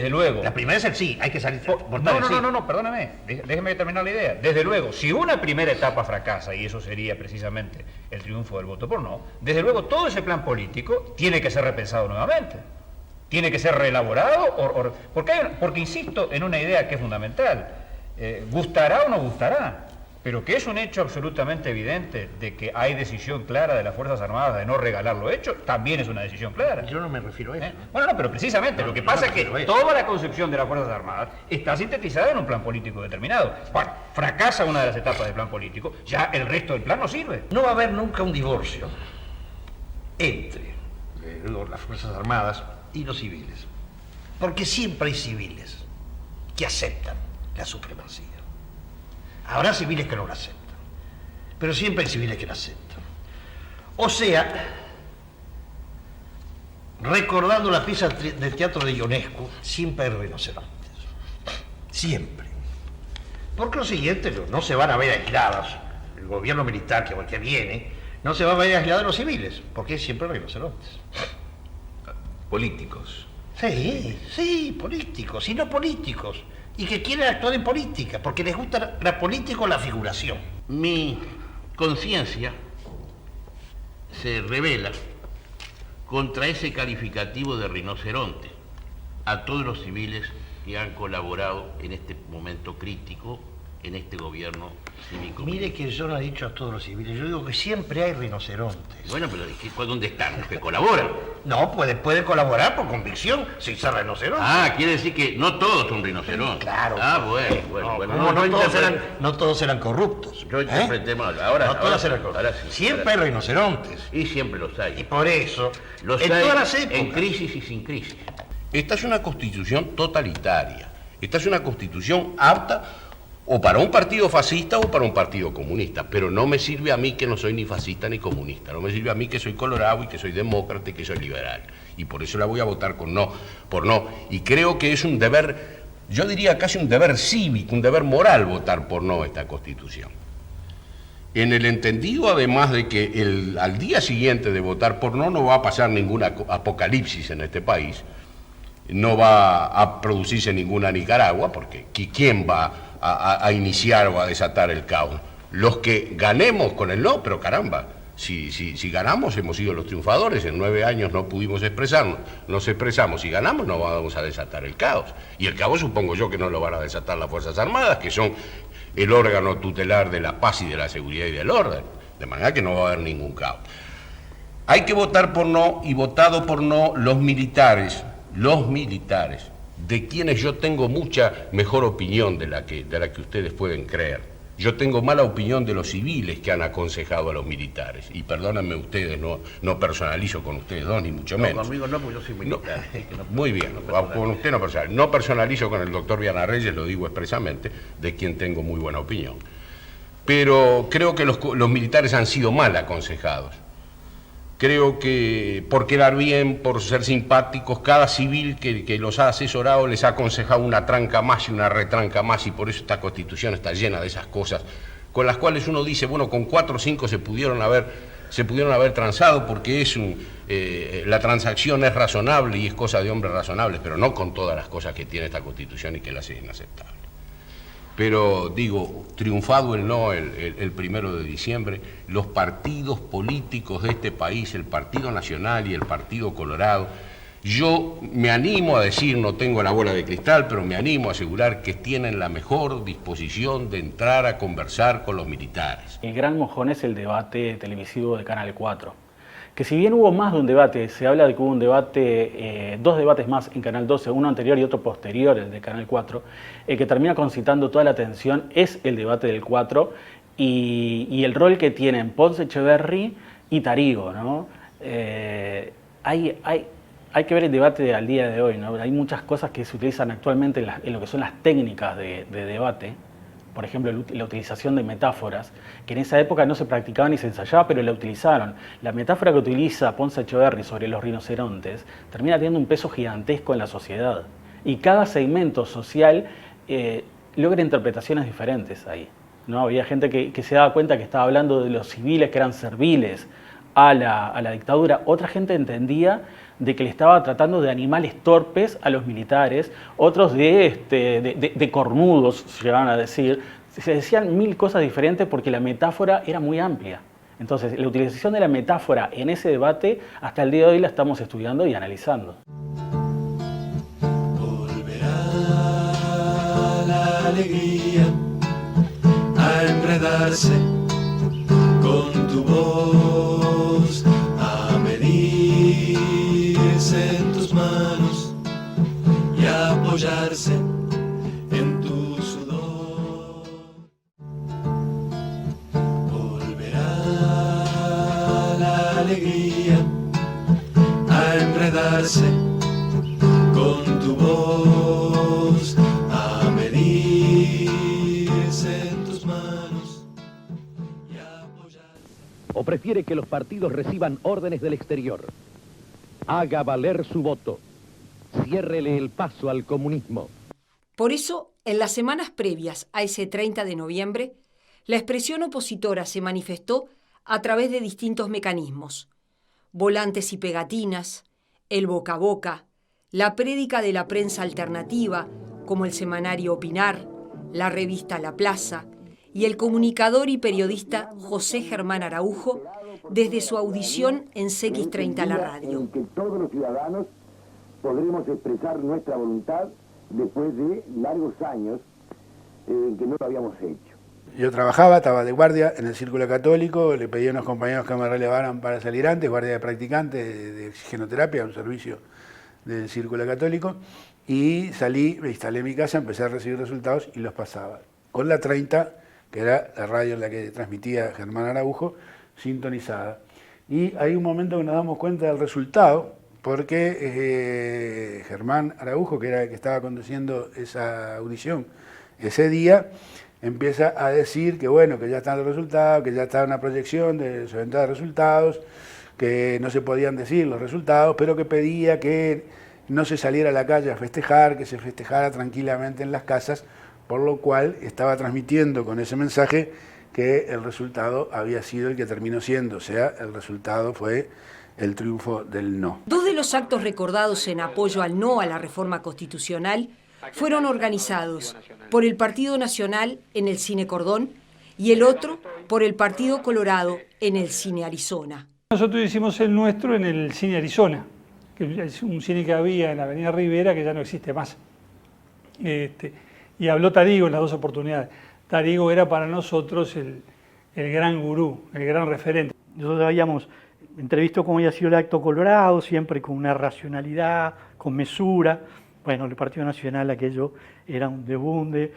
luego. La primera es el sí, hay que salir. No, perdóneme, déjeme terminar la idea. Desde luego, si una primera etapa fracasa, y eso sería precisamente el triunfo del voto por no, desde luego todo ese plan político tiene que ser repensado nuevamente. Tiene que ser reelaborado, porque insisto en una idea que es fundamental. Gustará o no gustará, pero que es un hecho absolutamente evidente de que hay decisión clara de las Fuerzas Armadas de no regalar lo hecho, también es una decisión clara. Yo no me refiero a eso. Bueno, pero precisamente, lo que pasa es que toda la concepción de las Fuerzas Armadas está sintetizada en un plan político determinado. Bueno, fracasa una de las etapas del plan político, ya el resto del plan no sirve. No va a haber nunca un divorcio entre las Fuerzas Armadas y los civiles, porque siempre hay civiles que aceptan la supremacía. Habrá civiles que no la aceptan, pero siempre hay civiles que la aceptan. O sea, recordando la pieza del teatro de Ionesco, siempre hay rinocerontes. Siempre. Porque los siguientes no se van a ver aislados. El gobierno militar que viene no se va a ver aislado de los civiles, porque siempre hay rinocerontes. políticos. Sí, políticos, y no políticos. Y que quieren actuar en política, porque les gusta la política o la figuración. Mi conciencia se revela contra ese calificativo de rinoceronte a todos los civiles que han colaborado en este momento crítico en este gobierno cívico. Mire que yo no he dicho a todos los civiles, yo digo que siempre hay rinocerontes. Bueno, pero ¿dónde están los que colaboran? No, puede colaborar por convicción sin ser rinoceronte. Ah, quiere decir que no todos son rinocerontes. Claro. Ah, bueno. No todos eran corruptos. Yo interpreté mal. Ahora, no todos eran corruptos. Ahora sí, siempre hay rinocerontes. Y siempre los hay. Y por eso, los hay todas las épocas, en crisis y sin crisis. Esta es una constitución totalitaria. Esta es una constitución apta o para un partido fascista o para un partido comunista, pero no me sirve a mí que no soy ni fascista ni comunista, no me sirve a mí que soy colorado y que soy demócrata y que soy liberal, y por eso la voy a votar por no, y creo que es un deber, yo diría casi un deber cívico, un deber moral votar por no esta Constitución. En el entendido, además, de que al día siguiente de votar por no va a pasar ningún apocalipsis en este país, no va a producirse ninguna Nicaragua, porque ¿quién va a iniciar o a desatar el caos? Los que ganemos con el no, pero caramba, si ganamos hemos sido los triunfadores, en 9 años no pudimos expresarnos, nos expresamos, si ganamos no vamos a desatar el caos. Y el caos supongo yo que no lo van a desatar las Fuerzas Armadas, que son el órgano tutelar de la paz y de la seguridad y del orden, de manera que no va a haber ningún caos. Hay que votar por no, y votado por no los militares, de quienes yo tengo mucha mejor opinión de la que ustedes pueden creer. Yo tengo mala opinión de los civiles que han aconsejado a los militares. Y perdónenme ustedes, no personalizo con ustedes dos, ni mucho menos. No, conmigo no, porque yo soy militar. Muy bien, con usted no personalizo. No personalizo con el doctor Viana Reyes, lo digo expresamente, de quien tengo muy buena opinión. Pero creo que los militares han sido mal aconsejados. Creo que por quedar bien, por ser simpáticos, cada civil que los ha asesorado les ha aconsejado una tranca más y una retranca más, y por eso esta Constitución está llena de esas cosas, con las cuales uno dice, bueno, con 4 o 5 se pudieron haber transado, porque la transacción es razonable y es cosa de hombres razonables, pero no con todas las cosas que tiene esta Constitución y que la hace inaceptable. Pero digo, triunfado el no el 1 de diciembre, los partidos políticos de este país, el Partido Nacional y el Partido Colorado, yo me animo a decir, no tengo la bola de cristal, pero me animo a asegurar que tienen la mejor disposición de entrar a conversar con los militares. El gran mojón es el debate televisivo de Canal 4. Que si bien hubo más de un debate, se habla de que hubo un debate, 2 debates más en Canal 12, uno anterior y otro posterior, el de Canal 4, el que termina concitando toda la atención es el debate del 4 y el rol que tienen Ponce Echeverri y Tarigo, ¿no? Hay que ver el debate al día de hoy, ¿no? Hay muchas cosas que se utilizan actualmente en lo que son las técnicas de debate. Por ejemplo, la utilización de metáforas, que en esa época no se practicaba ni se ensayaba, pero la utilizaron. La metáfora que utiliza Ponce Echeverri sobre los rinocerontes termina teniendo un peso gigantesco en la sociedad. Y cada segmento social logra interpretaciones diferentes ahí, ¿no? Había gente que se daba cuenta que estaba hablando de los civiles que eran serviles a la dictadura. Otra gente entendía de que le estaba tratando de animales torpes a los militares, otros de cornudos, se llegaban a decir. Se decían 1000 cosas diferentes porque la metáfora era muy amplia. Entonces, la utilización de la metáfora en ese debate, hasta el día de hoy la estamos estudiando y analizando. Volverá la alegría a enredarse con tu voz, a medirse en tus manos y a apoyarse en tu sudor. Volverá la alegría a enredarse con tu voz, a medirse en tus manos y a apoyarse. ¿O prefiere que los partidos reciban órdenes del exterior? Haga valer su voto. Ciérrele el paso al comunismo. Por eso, en las semanas previas a ese 30 de noviembre, la expresión opositora se manifestó a través de distintos mecanismos: volantes y pegatinas, el boca a boca, la prédica de la prensa alternativa, como el semanario Opinar, la revista La Plaza, y el comunicador y periodista José Germán Araujo, desde su audición en CX30 La Radio. En que todos los ciudadanos podremos expresar nuestra voluntad después de largos años en que no lo habíamos hecho. Yo trabajaba, estaba de guardia en el Círculo Católico, le pedí a unos compañeros que me relevaran para salir antes, guardia de practicante de oxigenoterapia, un servicio del Círculo Católico, y salí, me instalé en mi casa, empecé a recibir resultados y los pasaba. Con la 30, que era la radio en la que transmitía Germán Araujo, sintonizada. Y hay un momento que nos damos cuenta del resultado, porque Germán Araujo, que era el que estaba conduciendo esa audición ese día, empieza a decir que bueno, que ya están los resultados, que ya está una proyección de su venta de resultados, que no se podían decir los resultados, pero que pedía que no se saliera a la calle a festejar, que se festejara tranquilamente en las casas, por lo cual estaba transmitiendo con ese mensaje que el resultado había sido el que terminó siendo, o sea, el resultado fue el triunfo del no. Dos de los actos recordados en apoyo al no a la reforma constitucional fueron organizados por el Partido Nacional en el Cine Cordón y el otro por el Partido Colorado en el Cine Arizona. Nosotros hicimos el nuestro en el Cine Arizona, que es un cine que había en la Avenida Rivera que ya no existe más. Y habló Tarigo en las dos oportunidades. Tarigo era para nosotros el gran gurú, el gran referente. Nosotros habíamos entrevisto cómo había sido el acto Colorado, siempre con una racionalidad, con mesura. Bueno, el Partido Nacional aquello era un debunde,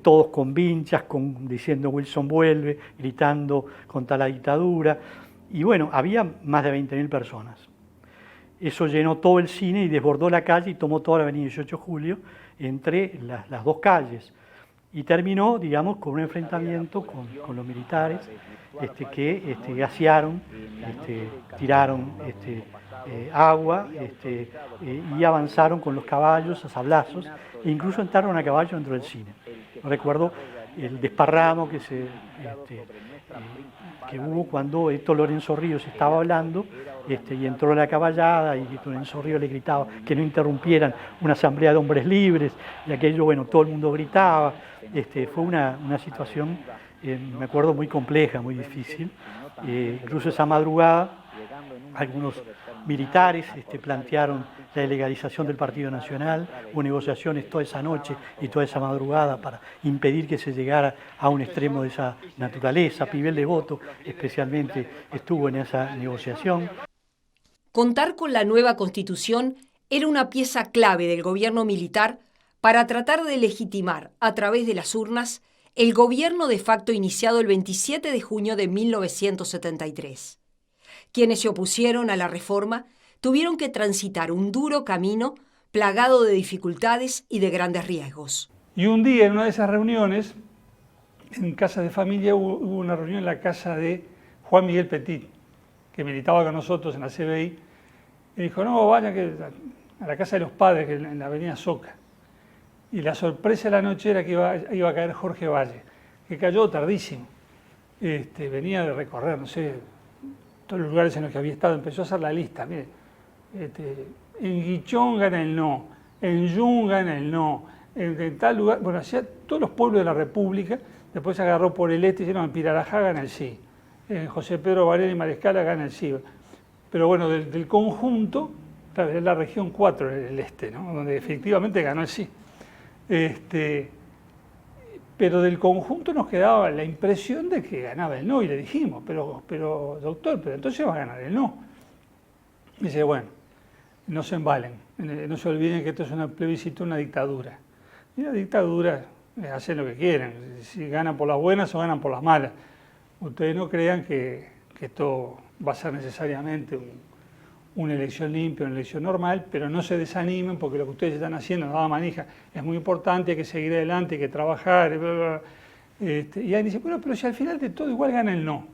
todos con vinchas, diciendo Wilson vuelve, gritando contra la dictadura. Y bueno, había más de 20.000 personas. Eso llenó todo el cine y desbordó la calle y tomó toda la avenida 18 de Julio entre las dos calles. Y terminó, digamos, con un enfrentamiento con los militares que gasearon, tiraron agua y avanzaron con los caballos a sablazos e incluso entraron a caballo dentro del cine. Recuerdo el desparramo que hubo cuando Lorenzo Ríos estaba hablando y entró la caballada y Lorenzo Ríos le gritaba que no interrumpieran una asamblea de hombres libres y aquello, bueno, todo el mundo gritaba. Fue una situación, me acuerdo, muy compleja, muy difícil. Incluso esa madrugada algunos militares plantearon la ilegalización del Partido Nacional, hubo negociaciones toda esa noche y toda esa madrugada para impedir que se llegara a un extremo de esa naturaleza. Pibel Devoto especialmente estuvo en esa negociación. Contar con la nueva Constitución era una pieza clave del gobierno militar para tratar de legitimar a través de las urnas el gobierno de facto iniciado el 27 de junio de 1973. Quienes se opusieron a la reforma tuvieron que transitar un duro camino plagado de dificultades y de grandes riesgos. Y un día, en una de esas reuniones, en casa de familia, hubo una reunión en la casa de Juan Miguel Petit, que militaba con nosotros en la CBI, y dijo, no, vayan a la casa de los padres, que en la avenida Soca. Y la sorpresa de la noche era que iba a caer Jorge Valle, que cayó tardísimo. Venía de recorrer, no sé, todos los lugares en los que había estado, empezó a hacer la lista. Mire, en Guichón gana el no, en Yun gana el no, en tal lugar, bueno, hacía todos los pueblos de la República, después se agarró por el este y dijeron, en Pirarajá gana el sí, en José Pedro Varela y Mariscala gana el sí. Pero bueno, del conjunto, claro, es la región 4, el este, ¿no? Donde efectivamente ganó el sí. Pero del conjunto nos quedaba la impresión de que ganaba el no, y le dijimos, pero doctor, pero entonces va a ganar el no. Y dice, bueno, no se embalen, no se olviden que esto es una plebiscito, una dictadura. Y la dictadura hacen lo que quieren, si ganan por las buenas o ganan por las malas. Ustedes no crean que esto va a ser necesariamente una elección limpia, una elección normal, pero no se desanimen porque lo que ustedes están haciendo, nada manija, es muy importante, hay que seguir adelante, hay que trabajar, bla, bla, bla. Y ahí dice, bueno, pero si al final de todo igual gana el no.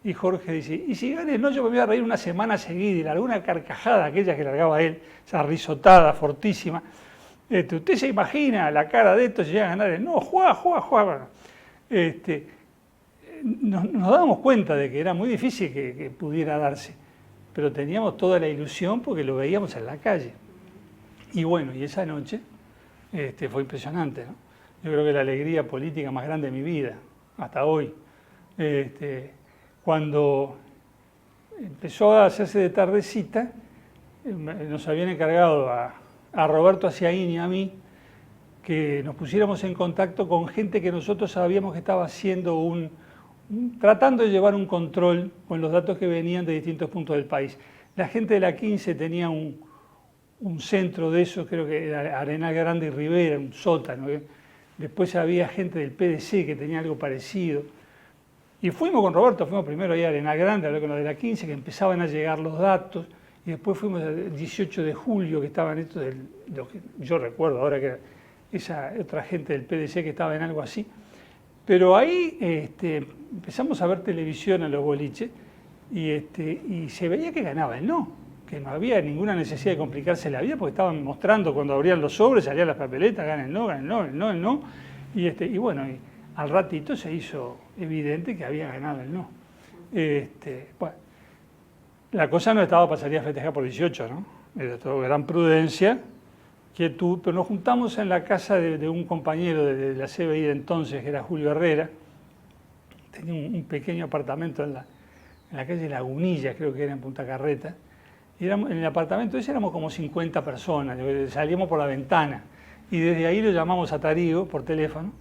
Y Jorge dice, y si gana el no, yo me voy a reír una semana seguida, y largó una carcajada, aquella que largaba él, esa risotada fortísima. Usted se imagina la cara de esto si llega a ganar el no, juega. Nos dábamos cuenta de que era muy difícil que pudiera darse. pero teníamos toda la ilusión porque lo veíamos en la calle. Y bueno, y esa noche fue impresionante, ¿no? Yo creo que la alegría política más grande de mi vida, hasta hoy. Cuando empezó a hacerse de tardecita, nos habían encargado a Roberto Aciaín y a mí que nos pusiéramos en contacto con gente que nosotros sabíamos que estaba haciendo tratando de llevar un control con los datos que venían de distintos puntos del país. La gente de la 15 tenía un centro de eso, creo que era Arenal Grande y Rivera, un sótano. Después había gente del PDC que tenía algo parecido. Y fuimos con Roberto, fuimos primero ahí a Arenal Grande, hablé con los de la 15, que empezaban a llegar los datos, y después fuimos el 18 de julio, que estaban estos, yo recuerdo ahora que era esa otra gente del PDC que estaba en algo así. Pero ahí empezamos a ver televisión en los boliches y se veía que ganaba el no, que no había ninguna necesidad de complicarse la vida porque estaban mostrando cuando abrían los sobres, salían las papeletas, gana el no, gana el no, el no, el no. Y bueno, al ratito se hizo evidente que había ganado el no. Bueno, la cosa no estaba para salir a festejar por 18, ¿no? Era todo gran prudencia, quietud, pero nos juntamos en la casa de un compañero de la CBI de entonces, que era Julio Herrera. Tenía un pequeño apartamento en la calle Lagunilla, creo que era en Punta Carreta. Y en el apartamento ese éramos como 50 personas, salíamos por la ventana. Y desde ahí lo llamamos a Tarigo por teléfono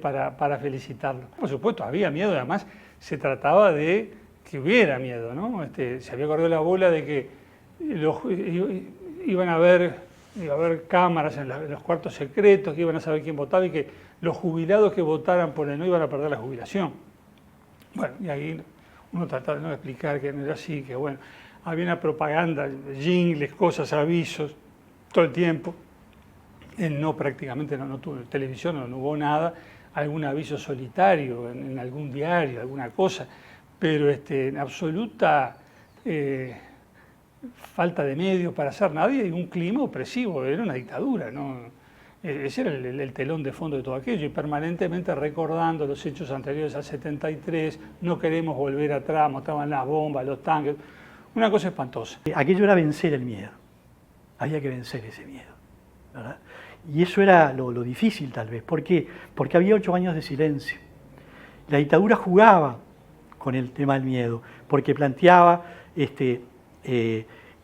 para felicitarlo. Por supuesto, había miedo, además se trataba de que hubiera miedo, ¿no? Se había corrido la bola de que iba a haber cámaras en los cuartos secretos, que iban a saber quién votaba y que los jubilados que votaran por el no iban a perder la jubilación. Bueno, y ahí uno trataba de no explicar que no era así, que bueno, había una propaganda, jingles, cosas, avisos, todo el tiempo. El no prácticamente no tuvo televisión, no hubo nada, algún aviso solitario en algún diario, alguna cosa, pero en absoluta falta de medios para hacer nada y un clima opresivo, era una dictadura, ¿no? Ese era el telón de fondo de todo aquello, y permanentemente recordando los hechos anteriores al 73, no queremos volver atrás, mostraban las bombas, los tanques, una cosa espantosa. Aquello era vencer el miedo, había que vencer ese miedo, ¿verdad? Y eso era lo difícil tal vez. ¿Por qué? Porque había 8 años de silencio. La dictadura jugaba con el tema del miedo, porque planteaba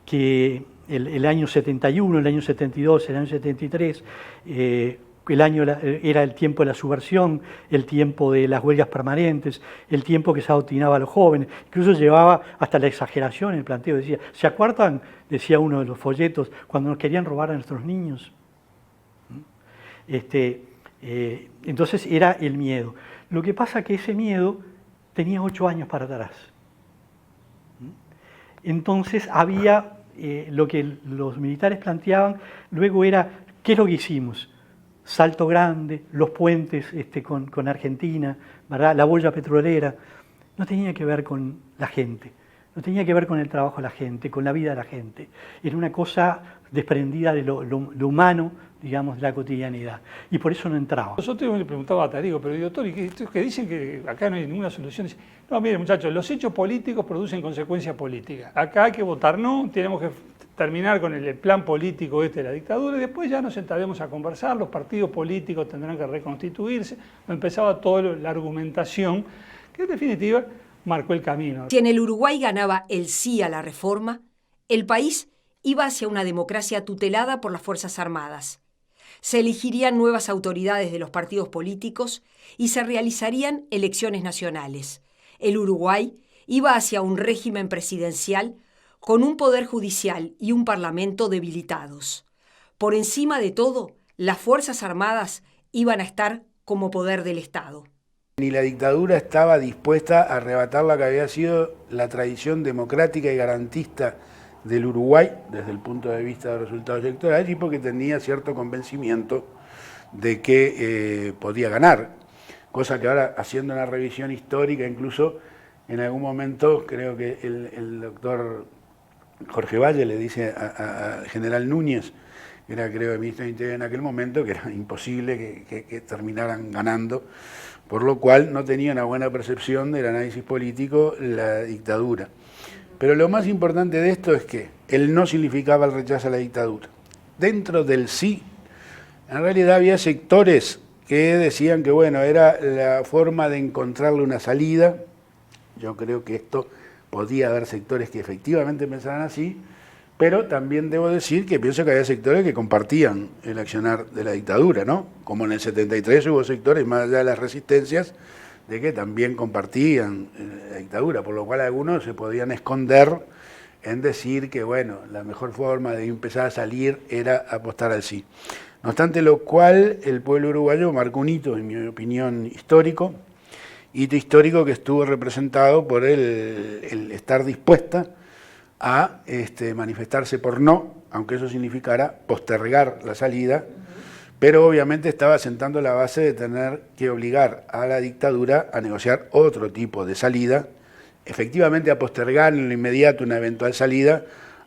que el año 71, el año 72, el año 73, era el tiempo de la subversión, el tiempo de las huelgas permanentes, el tiempo que se adoctrinaba a los jóvenes, incluso llevaba hasta la exageración el planteo. Decía, ¿se acuerdan? Decía uno de los folletos, cuando nos querían robar a nuestros niños. Entonces era el miedo. Lo que pasa es que ese miedo tenía 8 años para atrás. Entonces había lo que los militares planteaban, luego era, ¿qué es lo que hicimos? Salto Grande, los puentes con Argentina, ¿verdad? La boya petrolera, no tenía que ver con la gente, no tenía que ver con el trabajo de la gente, con la vida de la gente. Era una cosa desprendida de lo humano, digamos, de la cotidianidad. Y por eso no entraba. Nosotros le preguntaba a Tarigo, pero doctor, ¿y que dicen que acá no hay ninguna solución? Dice, no, miren muchachos, los hechos políticos producen consecuencias políticas. Acá hay que votar no, tenemos que terminar con el plan político de la dictadura y después ya nos sentaremos a conversar, los partidos políticos tendrán que reconstituirse. Empezaba toda la argumentación que en definitiva marcó el camino. Si en el Uruguay ganaba el sí a la reforma, el país iba hacia una democracia tutelada por las Fuerzas Armadas. Se elegirían nuevas autoridades de los partidos políticos y se realizarían elecciones nacionales. El Uruguay iba hacia un régimen presidencial con un poder judicial y un parlamento debilitados. Por encima de todo, las Fuerzas Armadas iban a estar como poder del Estado. Ni la dictadura estaba dispuesta a arrebatar lo que había sido la tradición democrática y garantista del Uruguay desde el punto de vista de los resultados electorales y porque tenía cierto convencimiento de que podía ganar, cosa que ahora haciendo una revisión histórica incluso en algún momento creo que el doctor Jorge Valle le dice al general Núñez, que era creo el ministro de Interior en aquel momento, que era imposible que terminaran ganando, por lo cual no tenía una buena percepción del análisis político la dictadura. Pero lo más importante de esto es que el no significaba el rechazo a la dictadura. Dentro del sí, en realidad había sectores que decían que bueno, era la forma de encontrarle una salida. Yo creo que esto podía haber sectores que efectivamente pensaran así, pero también debo decir que pienso que había sectores que compartían el accionar de la dictadura, ¿no? Como en el 73 hubo sectores, más allá de las resistencias, de que también compartían la dictadura, por lo cual algunos se podían esconder en decir que, bueno, la mejor forma de empezar a salir era apostar al sí. No obstante lo cual, el pueblo uruguayo marcó un hito, en mi opinión, histórico que estuvo representado por el estar dispuesta a manifestarse por no, aunque eso significara postergar la salida, pero obviamente estaba sentando la base de tener que obligar a la dictadura a negociar otro tipo de salida, efectivamente a postergar en lo inmediato una eventual salida.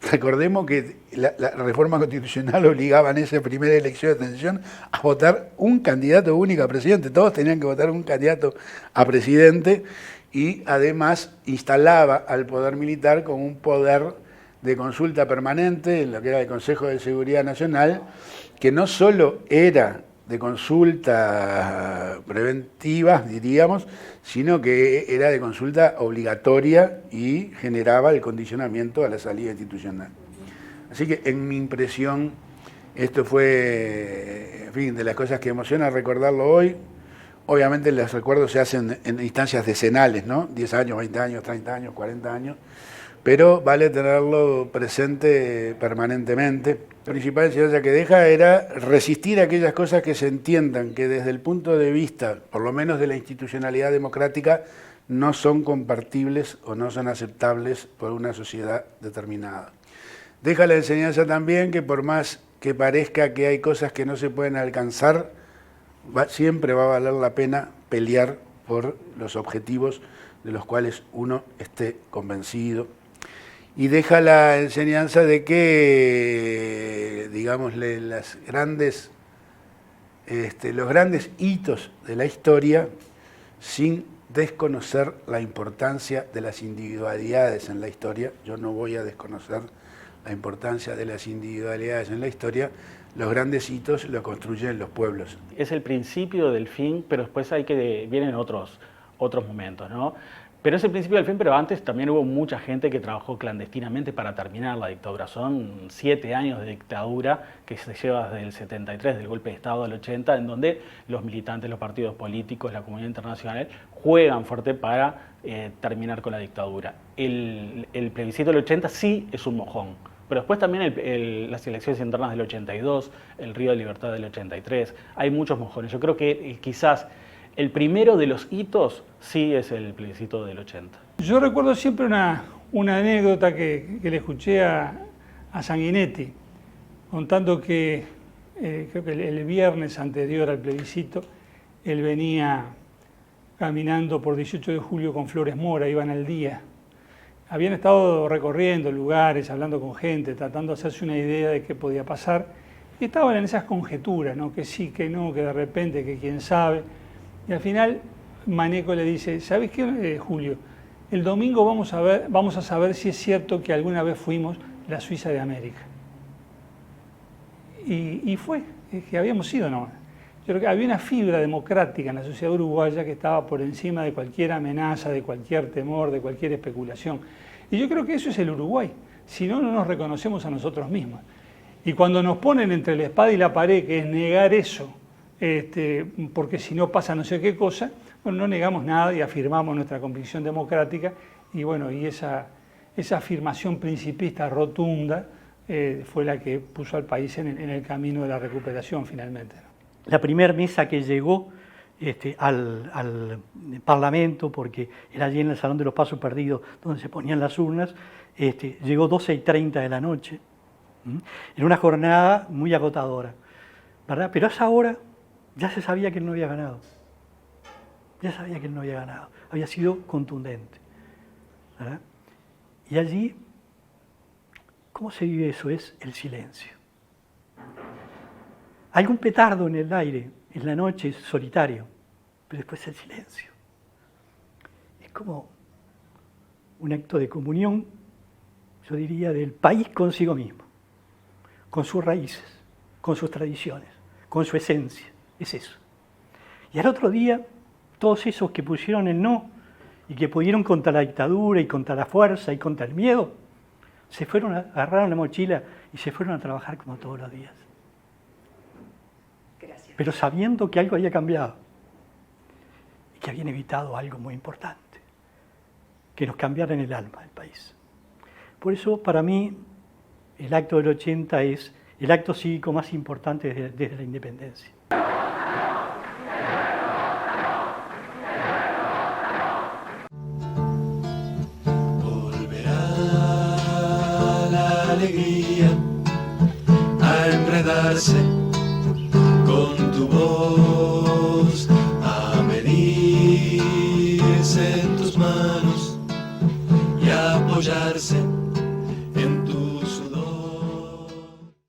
Recordemos que la reforma constitucional obligaba en esa primera elección de atención a votar un candidato único a presidente, todos tenían que votar un candidato a presidente, y además instalaba al poder militar con un poder de consulta permanente en lo que era el Consejo de Seguridad Nacional, que no solo era de consulta preventiva, diríamos, sino que era de consulta obligatoria y generaba el condicionamiento a la salida institucional. Así que en mi impresión, esto fue, en fin, de las cosas que emociona recordarlo hoy. Obviamente los recuerdos se hacen en instancias decenales, ¿no? 10 años, 20 años, 30 años, 40 años, pero vale tenerlo presente permanentemente. La principal enseñanza que deja era resistir aquellas cosas que se entiendan que desde el punto de vista, por lo menos de la institucionalidad democrática, no son compartibles o no son aceptables por una sociedad determinada. Deja la enseñanza también que por más que parezca que hay cosas que no se pueden alcanzar, siempre va a valer la pena pelear por los objetivos de los cuales uno esté convencido. Y deja la enseñanza de que, digámosle, los grandes hitos de la historia, sin desconocer la importancia de las individualidades en la historia, yo no voy a desconocer la importancia de las individualidades en la historia, los grandes hitos los construyen los pueblos. Es el principio del fin, pero después vienen otros momentos, ¿no? Pero es el principio del fin, pero antes también hubo mucha gente que trabajó clandestinamente para terminar la dictadura. Son 7 años de dictadura que se lleva desde el 73, del golpe de Estado del 80, en donde los militantes, los partidos políticos, la comunidad internacional juegan fuerte para terminar con la dictadura. El plebiscito del 80 sí es un mojón, pero después también las elecciones internas del 82, el Río de Libertad del 83, hay muchos mojones. Yo creo que quizás el primero de los hitos sí es el plebiscito del 80. Yo recuerdo siempre una anécdota que le escuché a Sanguinetti, contando que creo que el viernes anterior al plebiscito, él venía caminando por 18 de julio con Flores Mora, iban al día. Habían estado recorriendo lugares, hablando con gente, tratando de hacerse una idea de qué podía pasar. Y estaban en esas conjeturas, ¿no? Que sí, que no, que de repente, que quién sabe. Y al final Maneco le dice, ¿sabes qué, Julio? El domingo vamos a saber si es cierto que alguna vez fuimos la Suiza de América. Y fue, que habíamos sido, no. Yo creo que había una fibra democrática en la sociedad uruguaya que estaba por encima de cualquier amenaza, de cualquier temor, de cualquier especulación. Y yo creo que eso es el Uruguay, si no, no nos reconocemos a nosotros mismos. Y cuando nos ponen entre la espada y la pared, que es negar eso, porque si no pasa no sé qué cosa, bueno, no negamos nada y afirmamos nuestra convicción democrática, y bueno, y esa afirmación principista rotunda fue la que puso al país en el camino de la recuperación finalmente. La primera mesa que llegó al Parlamento, porque era allí en el Salón de los Pasos Perdidos donde se ponían las urnas, llegó 12:30 de la noche, en una jornada muy agotadora, ¿verdad? Pero a esa hora ya se sabía que él no había ganado. Ya sabía que él no había ganado. Había sido contundente, ¿verdad? Y allí, ¿cómo se vive eso? Es el silencio. Hay un petardo en el aire, en la noche, solitario, pero después el silencio. Es como un acto de comunión yo diría, del país consigo mismo, con sus raíces, con sus tradiciones, con su esencia. Es eso. Y al otro día, todos esos que pusieron el no y que pudieron contra la dictadura y contra la fuerza y contra el miedo, se fueron, agarraron la mochila y se fueron a trabajar como todos los días. Gracias. Pero sabiendo que algo había cambiado y que habían evitado algo muy importante, que nos cambiaran el alma del país. Por eso, para mí, el acto del 80 es el acto cívico más importante desde la independencia. Volverá la alegría a enredarse